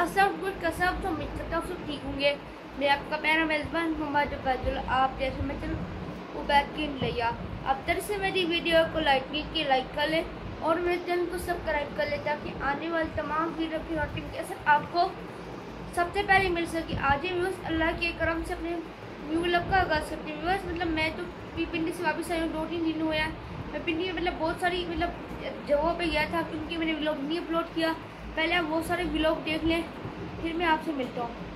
सब कुछ का सब तो मिल सकता हूँ, सब ठीक होंगे। मैं आपका प्यारा मेज़बान मोहम्मद बैतुल, आप जैसे मैं चल वो बैठ के लिया। अब तरह से मेरी वीडियो को लाइक कर लें और मेरे चैनल को सब्सक्राइब कर लें ताकि आने वाली तमाम वीडियो की नोटिफिकेशन आपको सबसे पहले मिल सके। आज ही व्यूअर्स अल्लाह के करम से अपने व्लॉग का आगाज़ करते हैं। व्यूअर्स मतलब मैं तो पिंडी से वापस आई हूँ, 2-3 दिन हुए हैं। मैं पिंडी में मतलब बहुत सारी जगहों पे गया था क्योंकि मैंने व्लॉग नहीं अपलोड किया। पहले आप बहुत सारे व्लॉग देख लें, फिर मैं आपसे मिलता हूँ।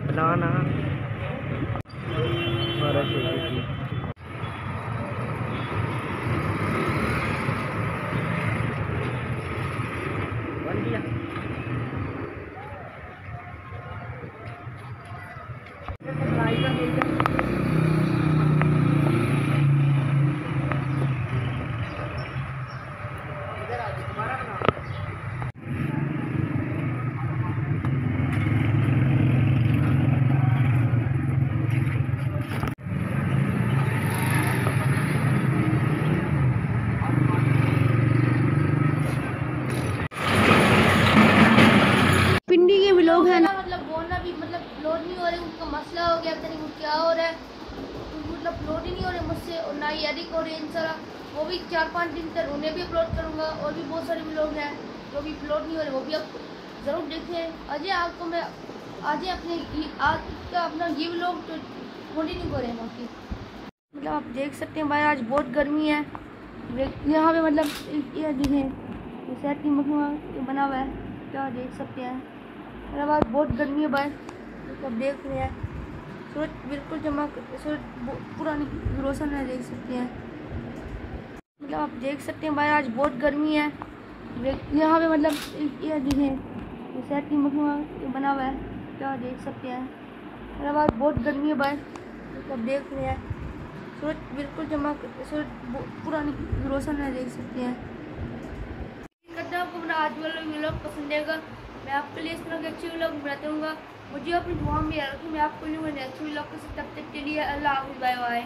बनाना पिंडी के व्लॉग है ना, मतलब बोलना भी मतलब लोड नहीं हो रहे, उनका मसला हो गया, पता नहीं वो क्या हो रहा है, मतलब लोड ही नहीं हो रहे मुझसे। और ना ही एडिट हो रही है इंशाल्लाह, वो भी 4-5 दिन तक उन्हें भी अपलोड करूँगा। और भी बहुत सारे व्लॉग हैं जो भी अपलोड नहीं हो रहे, वो भी आप ज़रूर देखें। अजय आपको मैं आज का अपना ये व्लॉग तो लोड ही नहीं हो रहे बाकी, मतलब आप देख सकते हैं भाई आज बहुत गर्मी है यहाँ पे। मतलब ये देखें शहद की मक्खियाँ बना हुआ है, क्या देख सकते हैं। मेरा बात बहुत गर्मी है भाई, अब देख रहे हैं सूरज बिल्कुल सूरज पूरा रोशन है, देख सकते हैं। मतलब आप देख सकते हैं भाई आज बहुत गर्मी है यहाँ पे। मतलब ये देखें शहद की मक्खियाँ बना हुआ है, क्या देख सकते हैं। मेरा बात बहुत गर्मी है भाई, अब देख रहे हैं सूरज बिल्कुल सूरज पूरा रोशन है, देख सकते हैं। आपको मेरा आज वाला व्लॉग पसंद आएगा, मैं आपके लिए इस तरह के अच्छे व्लॉग बनाता हूँ। मुझे अपनी दुआ में याद रखूँ, मैं आपको नेक्स्ट व्लॉग के साथ, तब तक के लिए अल्लाह हाफ़िज़, बाय बाय।